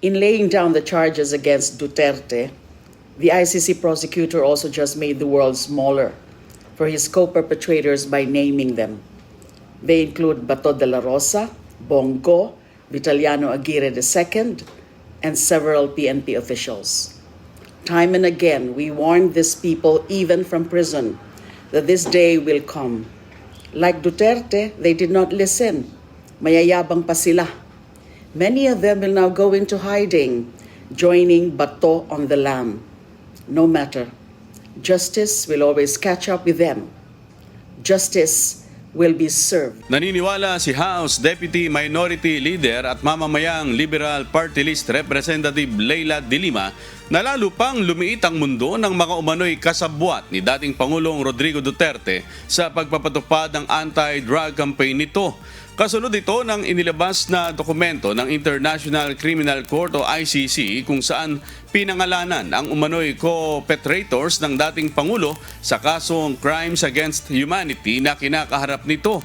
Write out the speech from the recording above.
In laying down the charges against Duterte, the ICC prosecutor also just made the world smaller for his co-perpetrators by naming them. They include Bato de la Rosa, Bongo, Vitaliano Aguirre II, and several PNP officials. Time and again, we warned these people, even from prison, that this day will come. Like Duterte, they did not listen. Mayayabang pa sila. Many of them will now go into hiding, joining Bato on the lam. No matter, justice will always catch up with them. Justice will be served. Naniniwala si House Deputy Minority Leader at mamamayang Liberal Party List Representative Leila de Lima na lalo pang lumiit ang mundo ng mga umano'y kasabwat ni dating Pangulong Rodrigo Duterte sa pagpapatupad ng anti-drug campaign nito. Kasunod ito ng inilabas na dokumento ng International Criminal Court o ICC kung saan pinangalanan ang umano'y co-perpetrators ng dating Pangulo sa kasong Crimes Against Humanity na kinakaharap nito.